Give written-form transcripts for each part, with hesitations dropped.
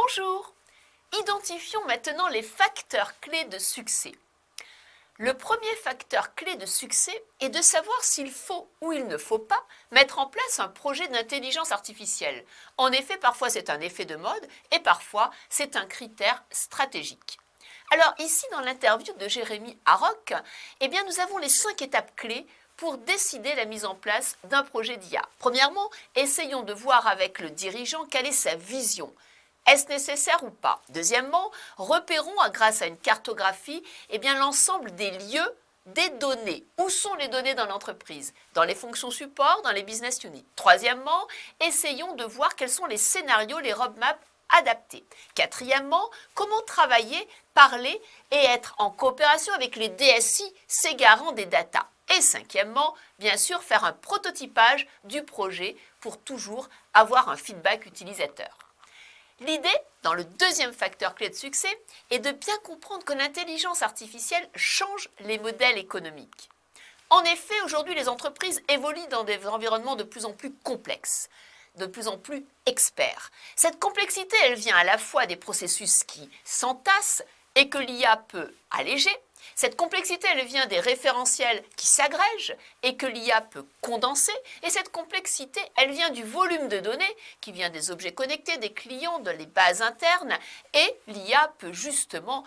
Bonjour! Identifions maintenant les facteurs clés de succès. Le premier facteur clé de succès est de savoir s'il faut ou il ne faut pas mettre en place un projet d'intelligence artificielle. En effet, parfois c'est un effet de mode et parfois c'est un critère stratégique. Alors ici, dans l'interview de Jérémy Harrock, nous avons les 5 étapes clés pour décider la mise en place d'un projet d'IA. Premièrement, essayons de voir avec le dirigeant quelle est sa vision. Est-ce nécessaire ou pas? Deuxièmement, repérons grâce à une cartographie l'ensemble des lieux, des données. Où sont les données dans l'entreprise? Dans les fonctions support, dans les business units. Troisièmement, essayons de voir quels sont les scénarios, les roadmaps adaptés. Quatrièmement, comment travailler, parler et être en coopération avec les DSI, ces garants des data. Et cinquièmement, bien sûr, faire un prototypage du projet pour toujours avoir un feedback utilisateur. L'idée, dans le deuxième facteur clé de succès, est de bien comprendre que l'intelligence artificielle change les modèles économiques. En effet, aujourd'hui, les entreprises évoluent dans des environnements de plus en plus complexes, de plus en plus experts. Cette complexité, elle vient à la fois des processus qui s'entassent et que l'IA peut alléger. Cette complexité, elle vient des référentiels qui s'agrègent et que l'IA peut condenser. Et cette complexité, elle vient du volume de données qui vient des objets connectés, des clients, de les bases internes. Et l'IA peut justement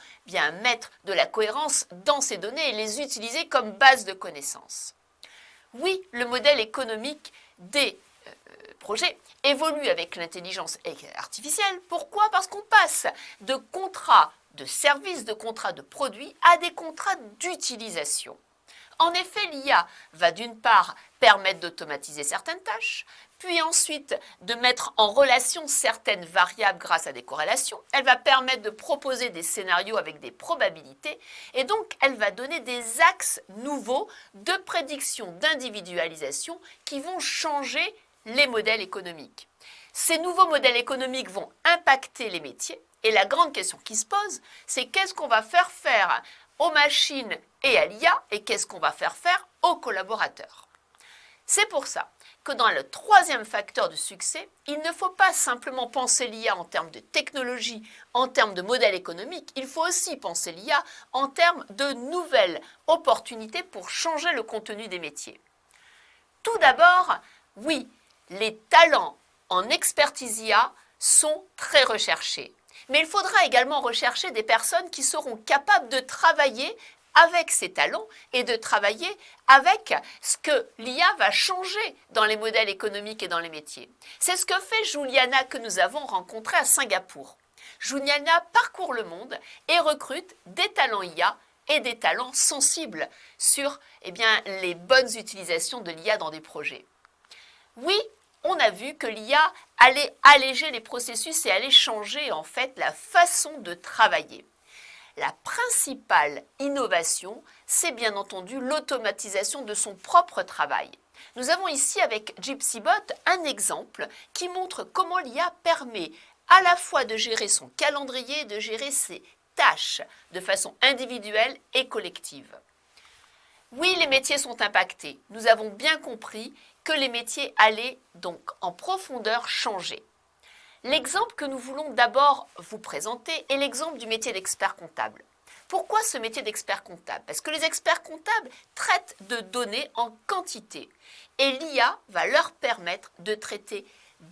mettre de la cohérence dans ces données et les utiliser comme base de connaissances. Oui, le modèle économique des projets évolue avec l'intelligence artificielle. Pourquoi? Parce qu'on passe de contrats de services, de contrats de produits à des contrats d'utilisation. En effet, l'IA va d'une part permettre d'automatiser certaines tâches, puis ensuite de mettre en relation certaines variables grâce à des corrélations. Elle va permettre de proposer des scénarios avec des probabilités et donc elle va donner des axes nouveaux de prédiction, d'individualisation qui vont changer les modèles économiques. Ces nouveaux modèles économiques vont impacter les métiers et la grande question qui se pose, c'est qu'est-ce qu'on va faire aux machines et à l'IA et qu'est-ce qu'on va faire aux collaborateurs. C'est pour ça que dans le troisième facteur de succès, il ne faut pas simplement penser l'IA en termes de technologie, en termes de modèle économique, il faut aussi penser l'IA en termes de nouvelles opportunités pour changer le contenu des métiers. Tout d'abord, oui, les talents en expertise IA sont très recherchés. Mais il faudra également rechercher des personnes qui seront capables de travailler avec ces talents et de travailler avec ce que l'IA va changer dans les modèles économiques et dans les métiers. C'est ce que fait Juliana que nous avons rencontrée à Singapour. Juliana parcourt le monde et recrute des talents IA et des talents sensibles sur les bonnes utilisations de l'IA dans des projets. Oui, on a vu que l'IA allait alléger les processus et allait changer en fait la façon de travailler. La principale innovation, c'est bien entendu l'automatisation de son propre travail. Nous avons ici avec GypsyBot un exemple qui montre comment l'IA permet à la fois de gérer son calendrier et de gérer ses tâches de façon individuelle et collective. Oui, les métiers sont impactés. Nous avons bien compris que les métiers allaient donc en profondeur changer. L'exemple que nous voulons d'abord vous présenter est l'exemple du métier d'expert comptable. Pourquoi ce métier d'expert comptable? Parce que les experts comptables traitent de données en quantité et l'IA va leur permettre de traiter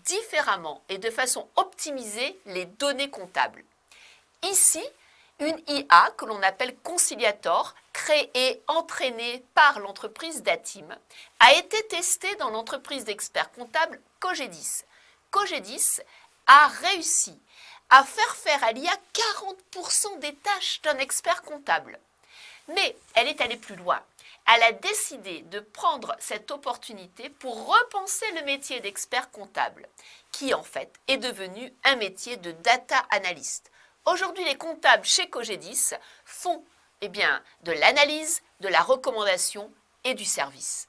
différemment et de façon optimisée les données comptables. Ici, une IA que l'on appelle Conciliator, créée et entraînée par l'entreprise Datim, a été testée dans l'entreprise d'experts comptables Cogedis. Cogedis a réussi à faire à l'IA 40% des tâches d'un expert comptable. Mais elle est allée plus loin. Elle a décidé de prendre cette opportunité pour repenser le métier d'expert comptable, qui en fait est devenu un métier de data analyst. Aujourd'hui, les comptables chez Cogedis font de l'analyse, de la recommandation et du service.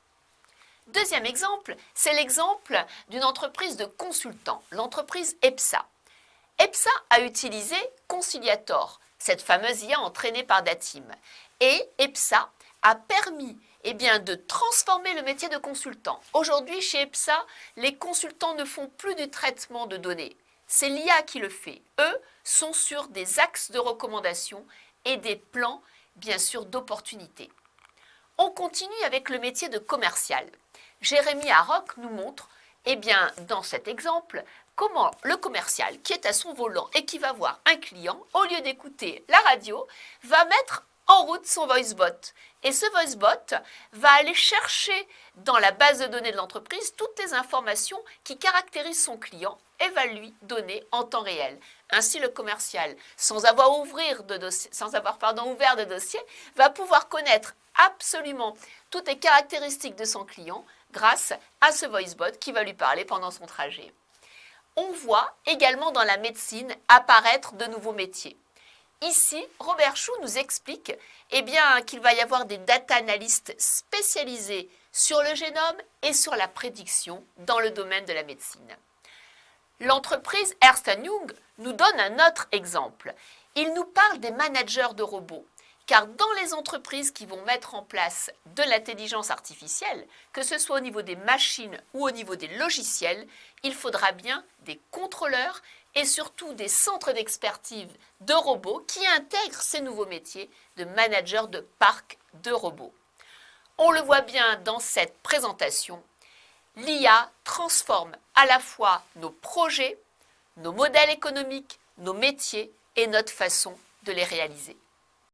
Deuxième exemple, c'est l'exemple d'une entreprise de consultants, l'entreprise EPSA. EPSA a utilisé Conciliator, cette fameuse IA entraînée par Datim. Et EPSA a permis de transformer le métier de consultant. Aujourd'hui, chez EPSA, les consultants ne font plus du traitement de données. c'est l'IA qui le fait. Eux sont sur des axes de recommandation et des plans, bien sûr, d'opportunités. On continue avec le métier de commercial. Jérémy Harrock nous montre, dans cet exemple, comment le commercial qui est à son volant et qui va voir un client, au lieu d'écouter la radio, va mettre en route son VoiceBot. Et ce VoiceBot va aller chercher dans la base de données de l'entreprise toutes les informations qui caractérisent son client et va lui donner en temps réel. Ainsi, le commercial, sans avoir ouvert de dossier, va pouvoir connaître absolument toutes les caractéristiques de son client grâce à ce VoiceBot qui va lui parler pendant son trajet. On voit également dans la médecine apparaître de nouveaux métiers. Ici, Robert Chou nous explique qu'il va y avoir des data analystes spécialisés sur le génome et sur la prédiction dans le domaine de la médecine. L'entreprise Ernst & Young nous donne un autre exemple. Il nous parle des managers de robots. Car dans les entreprises qui vont mettre en place de l'intelligence artificielle, que ce soit au niveau des machines ou au niveau des logiciels, il faudra bien des contrôleurs et surtout des centres d'expertise de robots qui intègrent ces nouveaux métiers de manager de parc de robots. On le voit bien dans cette présentation, l'IA transforme à la fois nos projets, nos modèles économiques, nos métiers et notre façon de les réaliser.